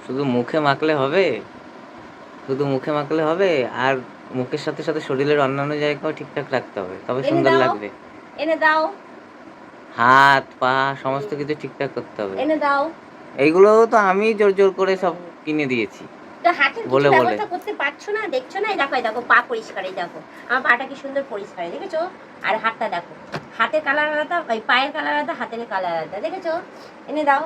শুধু মুখে মাখলে হবে? শুধু মুখে মাখলে হবে? আর মুখের সাথে সাথে শরীরের অন্যান্য জায়গাও ঠিকঠাক রাখতে হবে, তবে এনে সুন্দর দাও, লাগবে। এনে দাও, হাত পা সমস্ত কিছু ঠিকঠাক করতে হবে। এনে দাও। এইগুলোও তো আমি জোর জোর করে সব কিনে দিয়েছি তো হাতের কিছু বলে বলে। ব্যবস্থা করতে পারছো না? দেখছো না? এই দেখো, এই দেখো পা পরিষ্কার, এই দেখো আমার পাটা কি সুন্দর পরিষ্কার, দেখেছো? আর হাতটা দেখো, হাতের কালার আলাদা, ওই পায়ের কালার আলাদা, হাতের কালার আলাদা, দেখেছো? এনে দাও।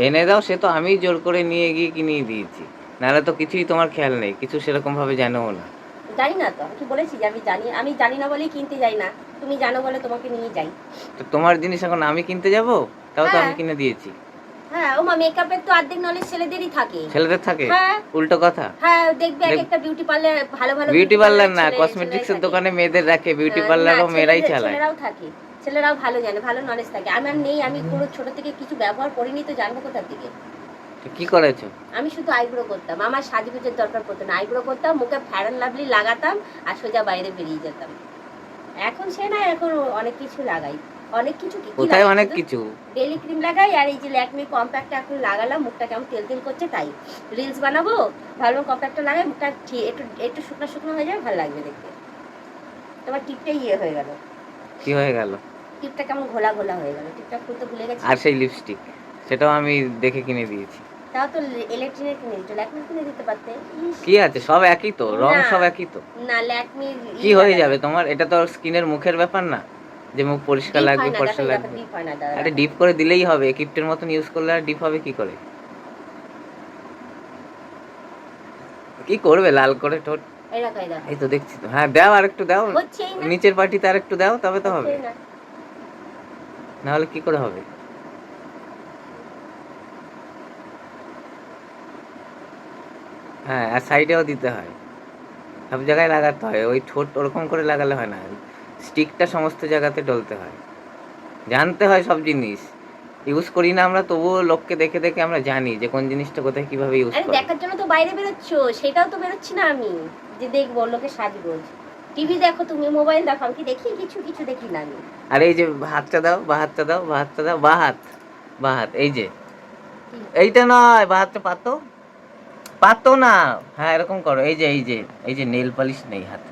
এনে দাও, সে তো আমি জোর করে নিয়ে গিয়ে কিনে দিয়েছি, নাহলে তো কিছুই তোমার খেয়াল নেই, কিছু সেরকম ভাবে জানোও না। জানি না তো, আমি কি বলেছি যে আমি জানি না বলেই কিনতে যাই না, তুমি জানো বলে তোমাকে নিয়ে যাই। তো তোমার জিনিস এখন আমি কিনতে যাব? তাও তো হ্যাঁ, আমি কিনে দিয়েছি। হ্যাঁ, ও মা মেকআপের তো অর্ধেক নলেজ ছেলেদেরই থাকে। ছেলেদের থাকে? হ্যাঁ, উল্টো কথা। হ্যাঁ, দেখবে এক একটা বিউটি পার্লার, ভালো ভালো বিউটি পার্লার না, ছেলেরাই কসমেটিক্সের থাকে। দোকানে মেয়েদের রাখে, বিউটি না পার্লারও মেয়েরাই চালায়। ছেলেরাও থাকে, ছেলেরাও ভালো জানে, ভালো নলেজ থাকে। আমার নেই, আমি কোনো ছোট থেকে কিছু ব্যবহার করিনি, তো জানবো কোথা থেকে? তো কি করেছো? আমি শুধু আইব্রো করতাম, আমার সাজগোজের দরকার পড়তো না, আইব্রো করতাম, মুখে ফেয়ার অ্যান্ড লাভলি লাগাতাম আর সোজা বাইরে বেরিয়ে যেতাম। এখন সে না, এখন অনেক কিছু লাগাই, অনেক কিছু। কি কি কোথায় লাগাই? অনেক কিছু? ডেলি ক্রিম লাগাই, আর এই যে ল্যাকমি কম্প্যাক্টটা এখন লাগালাম, মুখটা কেমন তেল তেল করছে তাই। রিলস বানাবো, ভালো কম্প্যাক্টটা লাগাই, মুখটা একটু একটু শুকনো শুকনো হয়ে যাবে, ভালো লাগবে দেখতে। তোমার টিপটাই ইয়ে হয়ে গেল। কি হয়ে গেল? টিপটা কেমন ঘোলা ঘোলা হয়ে গেল, টিপটা খুলতে ভুলে গেছি। আর সেই লিপস্টিক, সেটাও আমি দেখে কিনে দিয়েছি। তাও তো ইলেকট্রিকের কিনে দিত, ল্যাকমি কিনে দিতে পারতে। কি আছে, সব একই তো, রং সব একই তো। না, ল্যাকমি কি হয়ে যাবে তোমার? এটা তো স্কিনের মুখের ব্যাপার না যে মুখ পরিষ্কার ডিপ লাগবে হয় না, ফর্সা দেখো লাগবে। ডিপ হয় না দাদা। আরে ডিপ করে দিলেই হবে, কিপ্টের মতন ইউজ করলে আর ডিপ হবে কি করে? কি করবে লাল করে ঠোঁট? এই দেখো, এই দেখো, এই তো দেখছি তো। হ্যাঁ দাও, আর একটু দাও, হচ্ছেই না, নিচের পাটিতে আর একটু দাও, তবে তো হবে। হচ্ছেই না। না হলে কি করে হবে? হ্যাঁ, আর সাইডেও দিতে হয়, সব জায়গায় লাগাতে হয়, ওই ঠোঁট ওরকম করে লাগালে হয় না, স্টিকটা সমস্ত জায়গাতে ডলতে হয়, জানতে হয় সব জিনিস। ইউজ করি না আমরা, তবুও লোককে দেখে দেখে আমরা জানি যে কোন জিনিসটা কোথায় কিভাবে ইউজ আরে করে। দেখার জন্য তো বাইরে বেরোচ্ছো, সেটাও তো বেরোচ্ছি না আমি, যে দেখবো লোকের সাজগোজ। টিভি দেখো তুমি, মোবাইল দেখো, আমি কি দেখি? কিছু কিছু দেখি না আমি। আর এই যে হাতটা দাও, বা হাতটা দাও, বা হাতটা দাও, বা হাত, বা হাত, এই যে এইটা নয়, বা হাতটা পাতো, পাতো না। হ্যাঁ এরকম করো, এই যে এই যে এই যে নেল পালিশ নেই হাতে,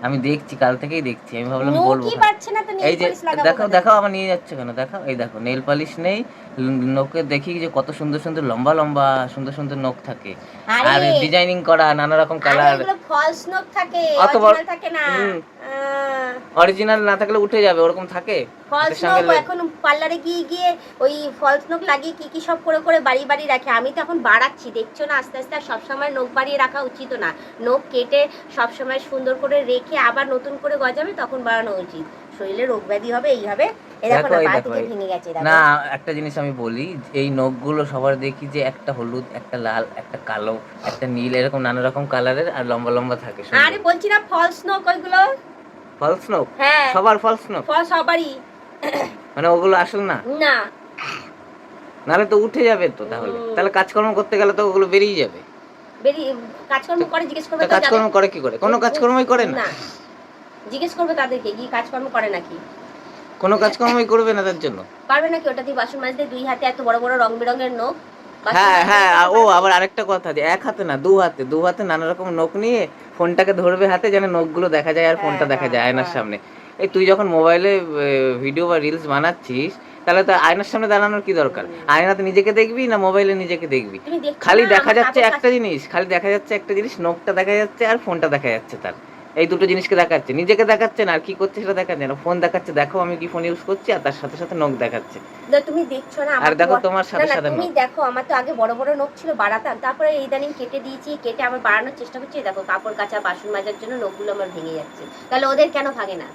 আমি দেখছি, কাল থেকেই দেখছি, আমি ভাবলাম বলবো। নোকই পারছে না তো, নেল এই যে পালিশ লাগাবো দেখো কোথা দেখো, থেকে? আমার নিয়ে যাচ্ছে কেন, দেখো, এই দেখো নেল পালিশ নেই। নখে দেখি যে কত সুন্দর সুন্দর লম্বা লম্বা সুন্দর সুন্দর নখ থাকে, আর আরে, ডিজাইনিং করা নানা রকম আরে কালার। এগুলো ফলস নোক থাকে, অত বড়, অরিজিনাল থাকে না। অরিজিনাল না থাকলে উঠে যাবে, ওরকম থাকে ফলস হাতের সঙ্গে নোক এখন পার্লারে গিয়ে গিয়ে ওই ফলস নোক লাগিয়ে কি কি সব করে করে বাড়ি বাড়ি রাখে। আমি তো এখন বাড়াচ্ছি, দেখছো না? আস্তে আস্তে। সবসময় নোক বাড়িয়ে রাখা উচিত না, নোক কেটে সবসময় সুন্দর করে রেখে আবার নতুন করে গজাবে, তখন বাড়ানো উচিত। শরীরে রোগ ব্যাধি হবে, এই হবে। এই দেখো দেখো, না, এই পা দেখো থেকে ভেঙে গেছে, না, দেখো। একটা জিনিস আমি বলি, এই নখগুলো সবার দেখি যে একটা হলুদ, একটা লাল, একটা কালো, একটা নীল, এরকম নানা রকম কালারের, আর লম্বা লম্বা থাকে সুন্দর। আরে বলছি না, ফলস নোক ওইগুলো। ফলস নখ? হ্যাঁ, সবার ফলস নখ? ফল সবারই। মানে ওগুলো আসল না? না, নাহলে তো উঠে যাবে তো, তাহলে তাহলে কাজকর্ম করতে গেলে তো ওগুলো বেরিয়ে যাবে। বেরিয়ে কাজকর্ম করে জিজ্ঞেস করবে তা তো কাজকর্ম যাদের। করে কি করে? কোনো কাজকর্মই করে না। না, জিজ্ঞেস করবে তাদেরকে, কি কাজকর্ম করে নাকি। কোনো কাজকর্মই করবে না তার জন্য? পারবে নাকি? ওটা দিয়ে বাসন মাজতে, দুই হাতে এত বড় বড় রং বেরঙের নখ, বাসন হ্যাঁ মাজতে হ্যাঁ, করতে ও পারবে? আবার আরেকটা কথা, যে এক হাতে না, দু হাতে, দু হাতে নানা রকম নখ নিয়ে ফোনটাকে ধরবে হাতে, যেন নখগুলো দেখা যায় আর হ্যাঁ, ফোনটা দেখা হ্যাঁ, যায় আয়নার হ্যাঁ। সামনে। এই তুই যখন মোবাইলে ভিডিও বা রিলস বানাচ্ছিস, তাহলে তো আয়নার সামনে দাঁড়ানোর কি দরকার? আয়নাতে নিজেকে দেখবি না মোবাইলে নিজেকে দেখবি? তুমি দেখছো খালি না দেখা আমার যাচ্ছে কাপড় একটা জিনিস, খালি দেখা যাচ্ছে একটা জিনিস, নখটা দেখা যাচ্ছে আর ফোনটা দেখা যাচ্ছে তার। এই দুটো জিনিসকে দেখাচ্ছে, নিজেকে দেখাচ্ছে না, আর কি করছে সেটা দেখাচ্ছে না। ফোন দেখাচ্ছে, দেখো আমি কি ফোন ইউজ করছি, আর তার সাথে সাথে নখ দেখাচ্ছে। তুমি দেখছো না আর আমার তো দেখো তোমার না সাথে না, সাথে তুমি নখ। দেখো, আমার তো আগে বড় বড় নখ ছিল, বাড়াতাম, তারপরে ইদানিং কেটে দিয়েছি, কেটে আবার বাড়ানোর চেষ্টা করছি। দেখো কাপড় কাচা, বাসন মাজার জন্য নখগুলো আমার ভেঙে যাচ্ছে। তাহলে ওদের কেন ভাগে না?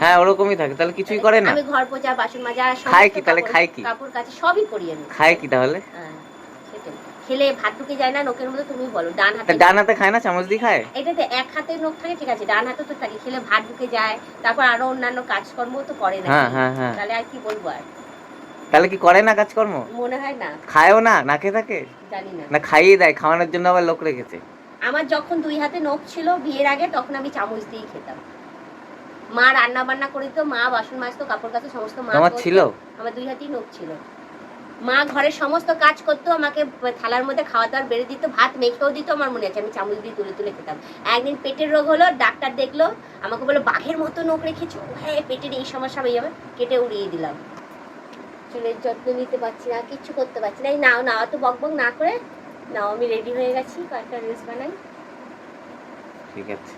হ্যাঁ ওরকমই থাকে, তাহলে কিছুই করে না। আমি ঘর পোছা, বাসন মাজা, খায় সমস্ত কি তাহলে? কাপড় খায় কি? কাপড় কাচা সবই করি আমি। খায় কি তাহলে? হ্যাঁ, সেটাই। খেলে ভাত ঢুকে যায় না নখের মধ্যে, তুমি বলো। ডান তা হাতে, ডান হাতে খায় না, চামচ দিয়ে খায়? এটাতে এক হাতে নখ থাকে, ঠিক আছে, ডান হাতে তো থাকে, খেলে ভাত ঢুকে যায়, তারপর আরো অন্যান্য কাজকর্ম তো করে হ্যাঁ নাকি। হ্যাঁ হ্যাঁ। তাহলে আর কি বলবো আর। তাহলে কি করে না কাজকর্ম? মনে হয় না, খায়ও না, না খেয়ে থাকে? জানি না। না খাইয়ে দেয়, খাওয়ানোর জন্য আবার লোক রেখেছে? আমার যখন দুই হাতে নখ ছিল বিয়ের আগে, তখন আমি চামচ দিয়েই খেতাম। মা রান্না বান্না করে দিত, মা বাসন মাজতো, কাপড় কাচতো, সমস্ত মা তোমার করতো। ছিল? আমার দুই হাতেই নখ ছিল। মা ঘরের সমস্ত কাজ করতো, আমাকে থালার মধ্যে খাওয়া দাওয়ার বেড়ে দিত, ভাত মেখেও দিত, আমার মনে আছে আমি চামচ দিয়ে তুলে তুলে খেতাম। একদিন পেটের রোগ হলো, ডাক্তার দেখলো, আমাকে বললো বাঘের মতো নখ রেখেছো, হ্যাঁ পেটের এই সমস্যা হয়ে যাবে, কেটে উড়িয়ে দিলাম। চুলের যত্ন নিতে পারছি না, কিচ্ছু করতে পারছি না। এই নাও নাও, তো বক বক না করে নাও, আমি রেডি হয়ে গেছি, কয়েকটা রিলস বানাই। ঠিক আছে।